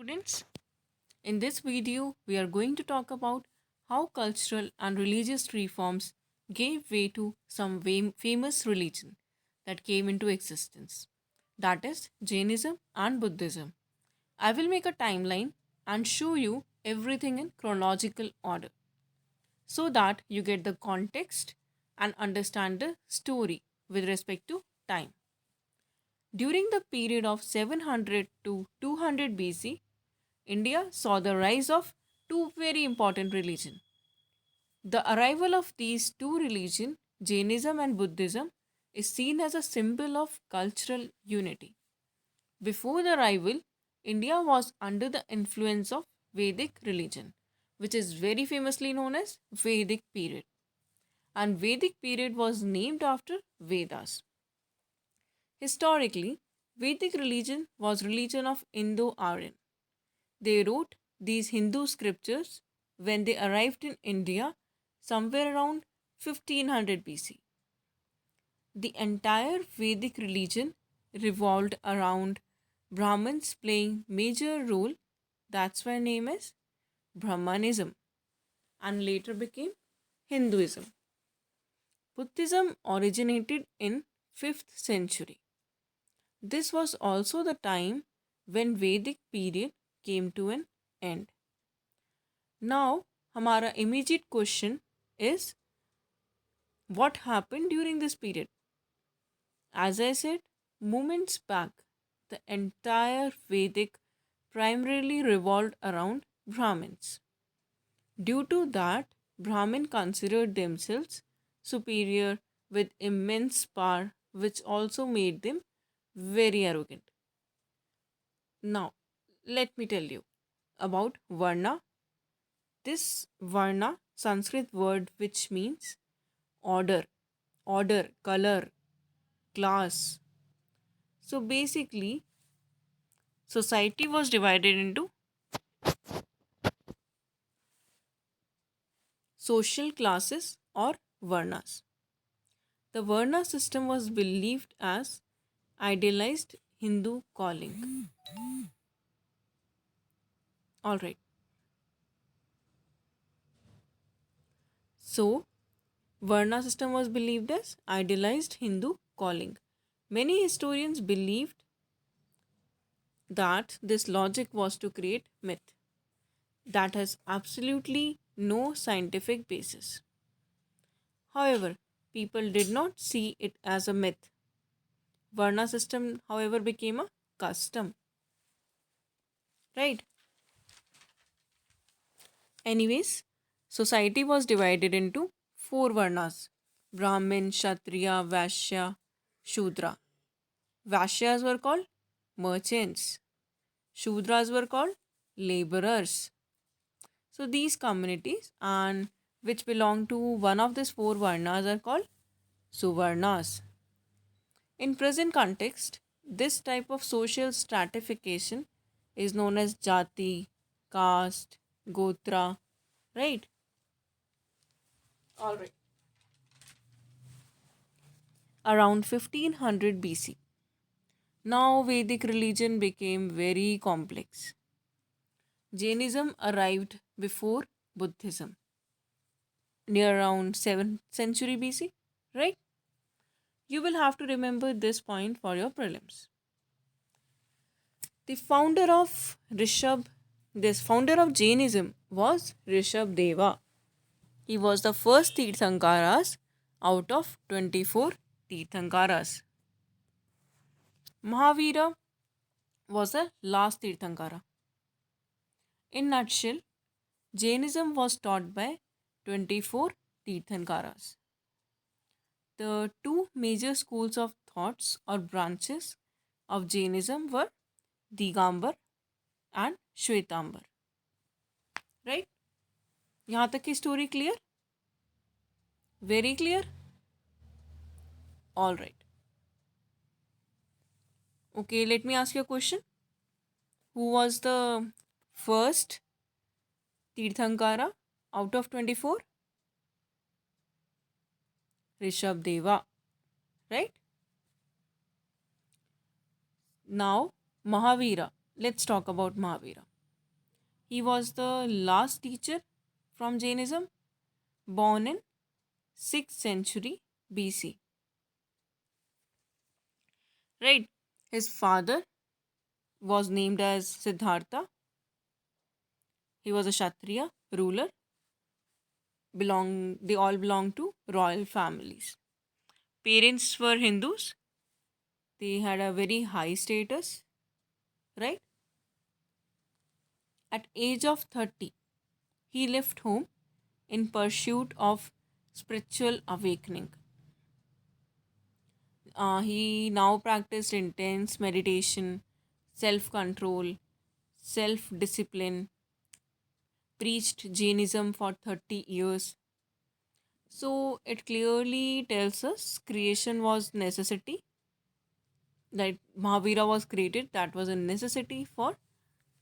students. In this video, we are going to talk about how cultural and religious reforms gave way to some famous religion that came into existence. That is Jainism and Buddhism. I will make a timeline and show you everything in chronological order so that you get the context and understand the story with respect to time. During the period of 700 to 200 BC, India saw the rise of two very important religions. The arrival of these two religions, Jainism and Buddhism, is seen as a symbol of cultural unity. Before the arrival, India was under the influence of Vedic religion, which is very famously known as Vedic period. And Vedic period was named after Vedas. Historically, Vedic religion was religion of Indo-Aryan. They wrote these Hindu scriptures when they arrived in India somewhere around 1500 BC. The entire Vedic religion revolved around Brahmins playing major role. That's why name is Brahmanism and later became Hinduism. Buddhism originated in 5th century. This was also the time when Vedic period came to an end. Now, हमारा immediate question is what happened during this period? As I said, moments back, the entire Vedic primarily revolved around Brahmins. Due to that, Brahmin considered themselves superior with immense power, which also made them very arrogant. Now, let me tell you about Varna. This Varna, Sanskrit word which means order, color, class. So basically, society was divided into social classes or Varnas. The Varna system was believed as idealized Hindu calling. Alright, so Varna system was believed as idealized Hindu calling. Many historians believed that this logic was to create myth that has absolutely no scientific basis. However, people did not see it as a myth. Varna system, however, became a custom. Right? Anyways, society was divided into four Varnas: Brahmin, Kshatriya, Vaishya, Shudra. Vaishyas were called merchants. Shudras were called laborers. So these communities and which belong to one of these four Varnas are called Suvarnas. In present context, this type of social stratification is known as jati, caste, gotra, right? All right. Around 1500 BC. Now Vedic religion became very complex. Jainism arrived before Buddhism, near around 7th century BC, right? You will have to remember this point for your prelims. The founder of Jainism was Rishabh Deva. He was the first Tirthankaras out of 24 Tirthankaras. Mahavira was the last Tirthankara. In nutshell, Jainism was taught by 24 Tirthankaras. The two major schools of thoughts or branches of Jainism were Digambar and Shwetambar. Right? यहाँ तक की story clear? Very clear? All right. Okay, let me ask you a question. Who was the first Tirthankara out of 24? Rishabh Deva. Right? Now, Mahavira. Let's talk about Mahavira. He was the last teacher from Jainism, born in 6th century BC. Right? His father was named as Siddhartha. He was a Kshatriya ruler. They all belong to royal families. Parents were Hindus. They had a very high status, right? At age of 30, he left home in pursuit of spiritual awakening. He now practiced intense meditation, self control, self discipline, preached Jainism for 30 years. So it clearly tells us creation was necessity, that Mahavira was created, that was a necessity for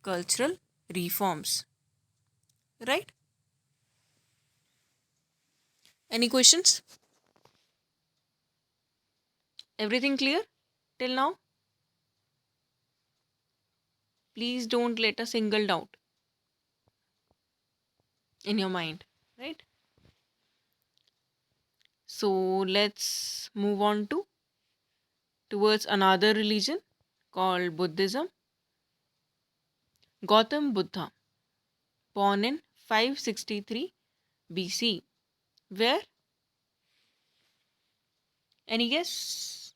cultural reforms. Right? Any questions? Everything clear till now? Please don't let a single doubt in your mind. Right? So let's move on to towards another religion called Buddhism. Gautam Buddha, born in 563 BC. Where? Any guess?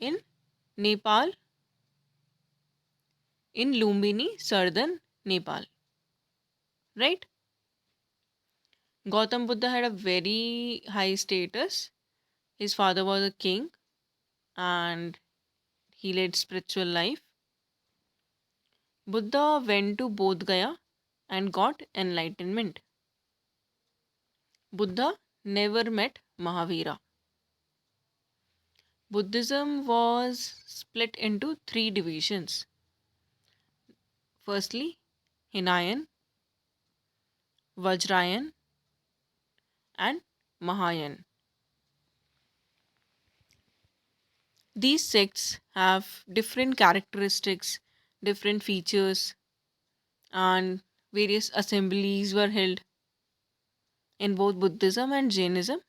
In Nepal, in Lumbini, southern Nepal. Right? Gautam Buddha had a very high status. His father was a king and he led spiritual life. Buddha went to Bodh Gaya and got enlightenment. Buddha never met Mahavira. Buddhism was split into three divisions. Firstly, Hinayan, Vajrayan, and Mahayan. These sects have different characteristics, different features, and various assemblies were held in both Buddhism and Jainism.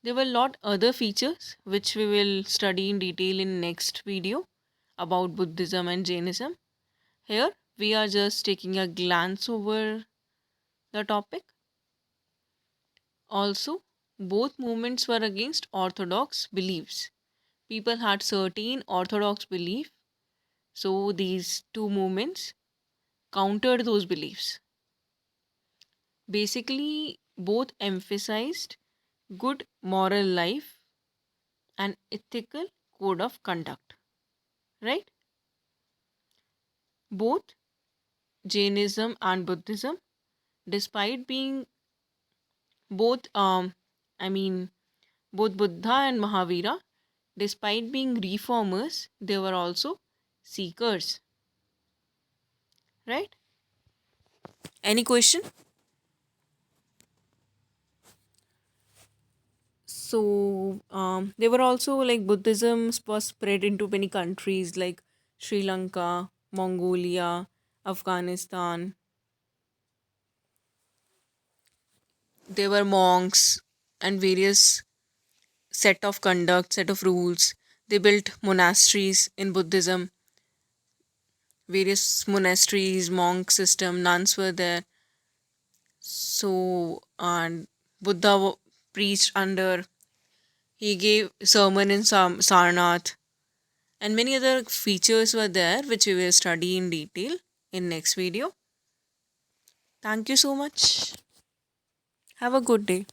There were a lot other features which we will study in detail in next video about Buddhism and Jainism. Here we are just taking a glance over the topic. Also, both movements were against orthodox beliefs. People had certain orthodox belief, so these two movements countered those beliefs. Basically, both emphasized good moral life and ethical code of conduct, right? Both Jainism and Buddhism, despite being both, I mean, both Buddha and Mahavira, despite being reformers, they were also seekers, right? Any question? So, they were also like Buddhism was spread into many countries like Sri Lanka, Mongolia, Afghanistan. There were monks and various set of conduct, set of rules. They built monasteries in Buddhism, various monasteries, monk system, nuns were there. So, and Buddha preached under, he gave sermon in Sarnath, and many other features were there which we will study in detail in next video. Thank you so much. Have a good day.